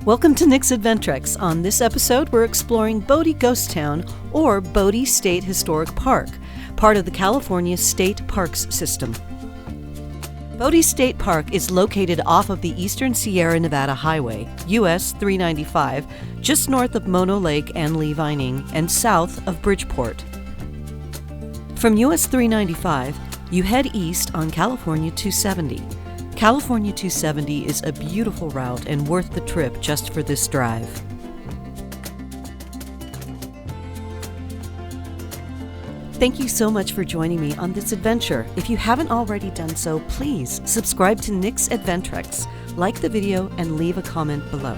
Welcome to Nick's Adventrex. On this episode, we're exploring Bodie Ghost Town, or Bodie State Historic Park, part of the California State Parks System. Bodie State Park is located off of the Eastern Sierra Nevada Highway, US 395, just north of Mono Lake and Lee Vining, and south of Bridgeport. From US 395, you head east on California 270. California 270 is a beautiful route and worth the trip just for this drive. Thank you so much for joining me on this adventure. If you haven't already done so, please subscribe to Nick's Adventrex, like the video, and leave a comment below.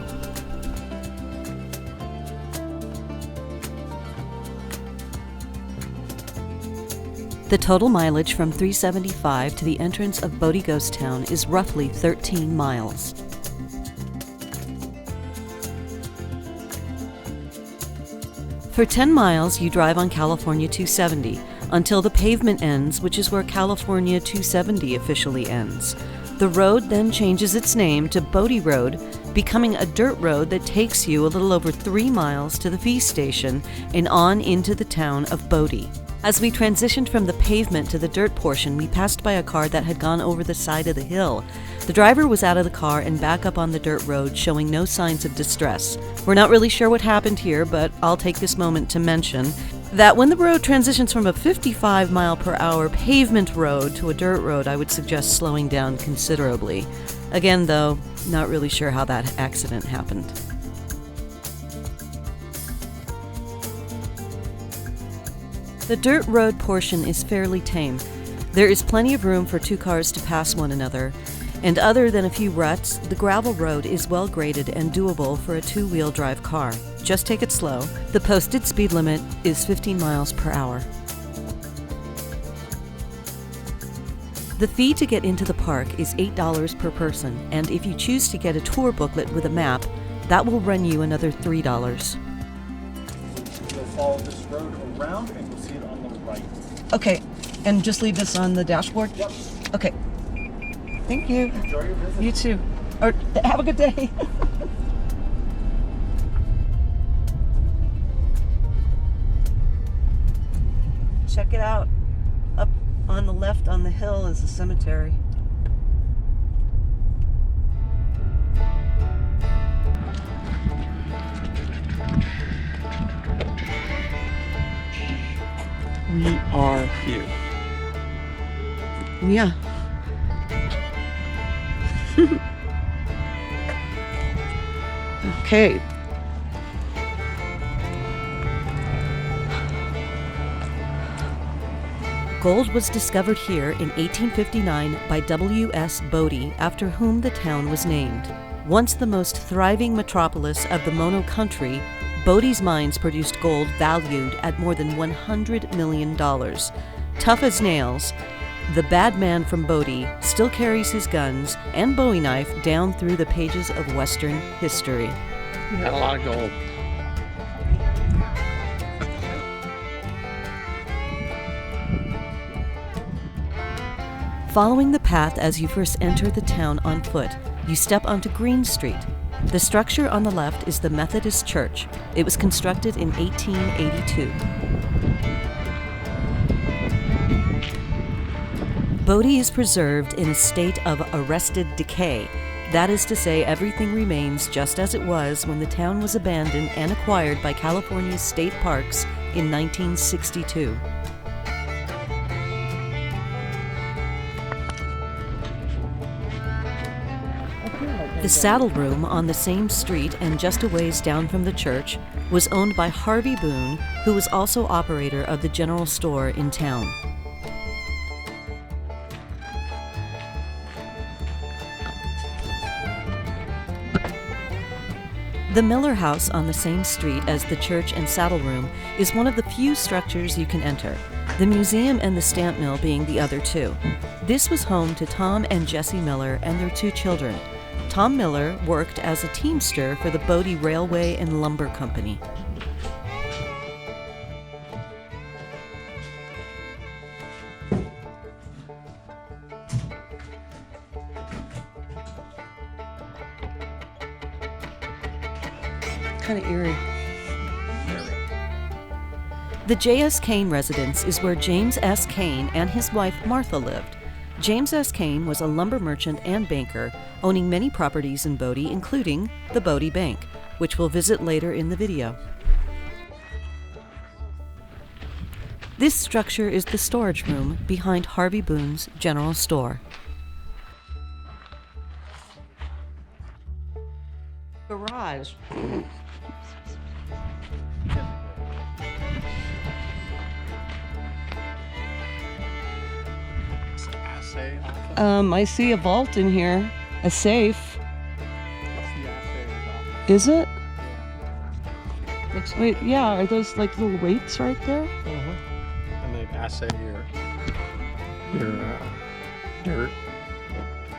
The total mileage from 375 to the entrance of Bodie Ghost Town is roughly 13 miles. For 10 miles, you drive on California 270 until the pavement ends, which is where California 270 officially ends. The road then changes its name to Bodie Road, becoming a dirt road that takes you a little over 3 miles to the fee station and on into the town of Bodie. As we transitioned from the pavement to the dirt portion, we passed by a car that had gone over the side of the hill. The driver was out of the car and back up on the dirt road, showing no signs of distress. We're not really sure what happened here, but I'll take this moment to mention that when the road transitions from a 55 mile per hour pavement road to a dirt road, I would suggest slowing down considerably. Again, though, not really sure how that accident happened. The dirt road portion is fairly tame. There is plenty of room for 2 cars to pass one another, and other than a few ruts, the gravel road is well graded and doable for a 2-wheel drive car. Just take it slow. The posted speed limit is 15 miles per hour. The fee to get into the park is $8 per person, and if you choose to get a tour booklet with a map, that will run you another $3. You'll follow this road around and you'll see it on the right. Okay, and just leave this on the dashboard? Yep. Okay. Thank you. Enjoy your visit. You too. Or have a good day. Check it out. Up on the left on the hill is a cemetery. We are here. Yeah. Okay. Gold was discovered here in 1859 by W.S. Bodie, after whom the town was named. Once the most thriving metropolis of the Mono country, Bodie's mines produced gold valued at more than $100 million. Tough as nails, the bad man from Bodie still carries his guns and Bowie knife down through the pages of Western history. We had a lot of gold. Following the path as you first enter the town on foot, you step onto Green Street. The structure on the left is the Methodist Church. It was constructed in 1882. Bodie is preserved in a state of arrested decay. That is to say, everything remains just as it was when the town was abandoned and acquired by California's state parks in 1962. The Saddle Room on the same street and just a ways down from the church was owned by Harvey Boone, who was also operator of the general store in town. The Miller House on the same street as the church and saddle room is one of the few structures you can enter, the museum and the stamp mill being the other 2. This was home to Tom and Jessie Miller and their 2 children. Tom Miller worked as a teamster for the Bodie Railway and Lumber Company. kind of eerie. The J.S. Kane residence is where James S. Kane and his wife Martha lived. James S. Kane was a lumber merchant and banker, owning many properties in Bodie, including the Bodie Bank, which we'll visit later in the video. This structure is the storage room behind Harvey Boone's general store. Garage. Assay office. I see a vault in here, a safe. That's the assay office. Is it? Yeah. Wait, yeah, are those like little weights right there? And they assay your dirt.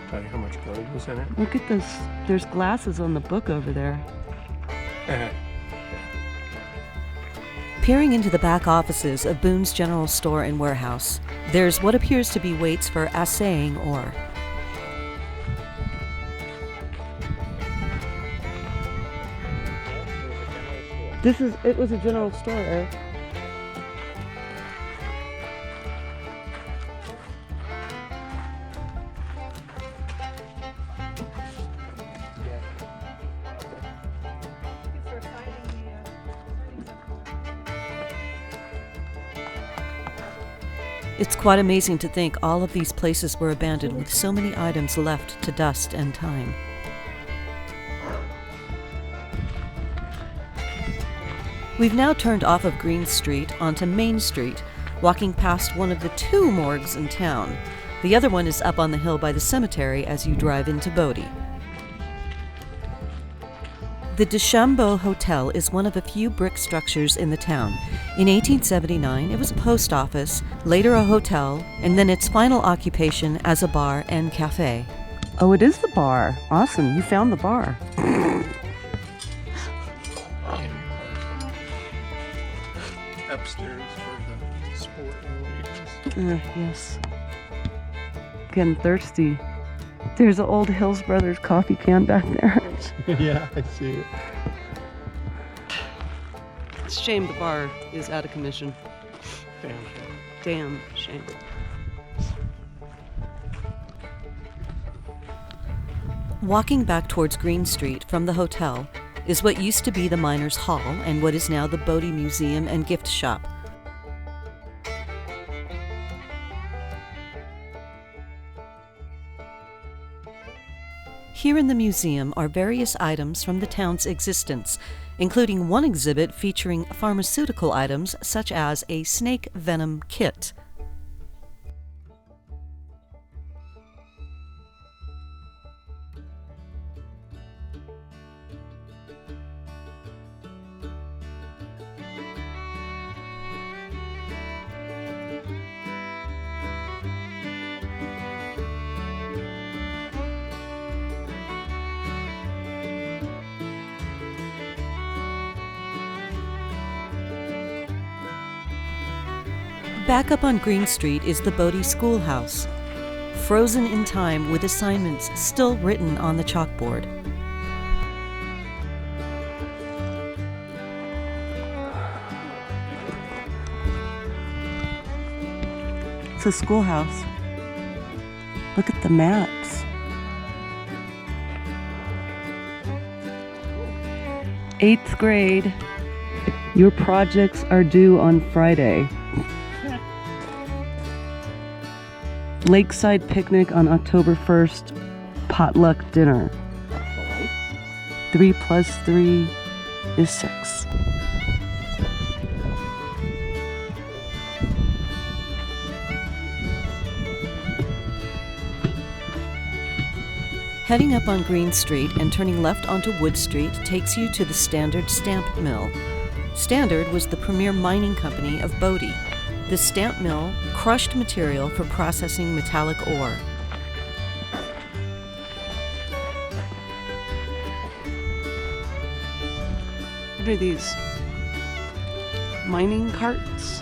Tell you how much gold was in it. Look at this. There's glasses on the book over there. Peering into the back offices of Boone's general store and warehouse, there's what appears to be weights for assaying ore. It was a general store, Eric. It's quite amazing to think all of these places were abandoned with so many items left to dust and time. We've now turned off of Green Street onto Main Street, walking past one of the 2 morgues in town. The other one is up on the hill by the cemetery as you drive into Bodie. The DeChambeau Hotel is one of a few brick structures in the town. In 1879, it was a post office, later a hotel, and then its final occupation as a bar and cafe. Oh, it is the bar. Awesome, you found the bar. Upstairs for the sport and Yes. Getting thirsty. There's an old Hills Brothers coffee can back there. Yeah, I see it. It's a shame the bar is out of commission. Damn shame. Walking back towards Green Street from the hotel is what used to be the Miners' Hall and what is now the Bodie Museum and Gift Shop. Here in the museum are various items from the town's existence, including one exhibit featuring pharmaceutical items such as a snake venom kit. Back up on Green Street is the Bodie Schoolhouse, frozen in time with assignments still written on the chalkboard. It's a schoolhouse. Look at the maps. 8th grade. Your projects are due on Friday. Lakeside picnic on October 1st, potluck dinner. 3 plus 3 is 6. Heading up on Green Street and turning left onto Wood Street takes you to the Standard Stamp Mill. Standard was the premier mining company of Bodie. The stamp mill crushed material for processing metallic ore. What are these? Mining carts?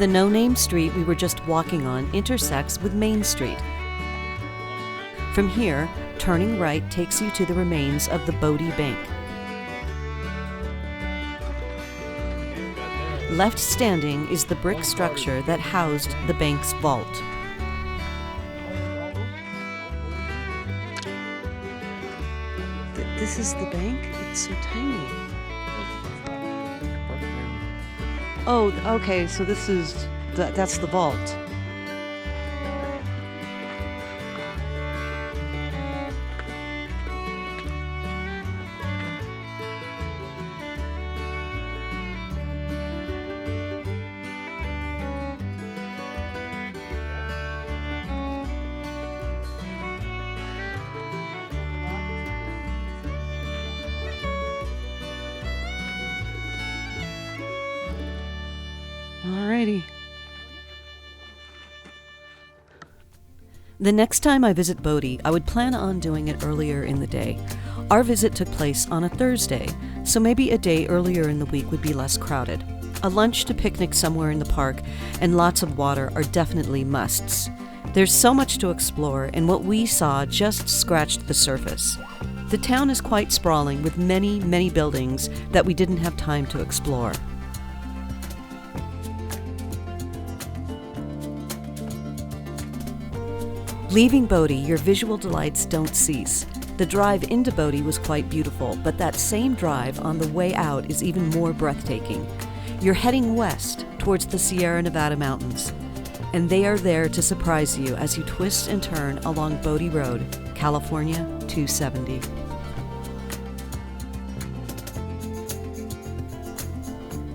The no-name street we were just walking on intersects with Main Street. From here, turning right takes you to the remains of the Bodie Bank. Left standing is the brick structure that housed the bank's vault. This is the bank? It's so tiny. Oh, okay, so this is, that's the vault. Alrighty. The next time I visit Bodie, I would plan on doing it earlier in the day. Our visit took place on a Thursday, so maybe a day earlier in the week would be less crowded. A lunch to picnic somewhere in the park and lots of water are definitely musts. There's so much to explore, and what we saw just scratched the surface. The town is quite sprawling with many, many buildings that we didn't have time to explore. Leaving Bodie, your visual delights don't cease. The drive into Bodie was quite beautiful, but that same drive on the way out is even more breathtaking. You're heading west towards the Sierra Nevada mountains, and they are there to surprise you as you twist and turn along Bodie Road, California 270.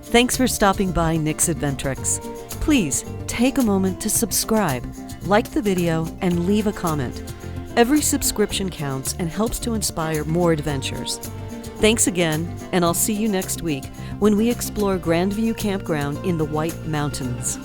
Thanks for stopping by Nick's Adventrix. Please take a moment to subscribe, like the video, and leave a comment. Every subscription counts and helps to inspire more adventures. Thanks again, and I'll see you next week when we explore Grandview Campground in the White Mountains.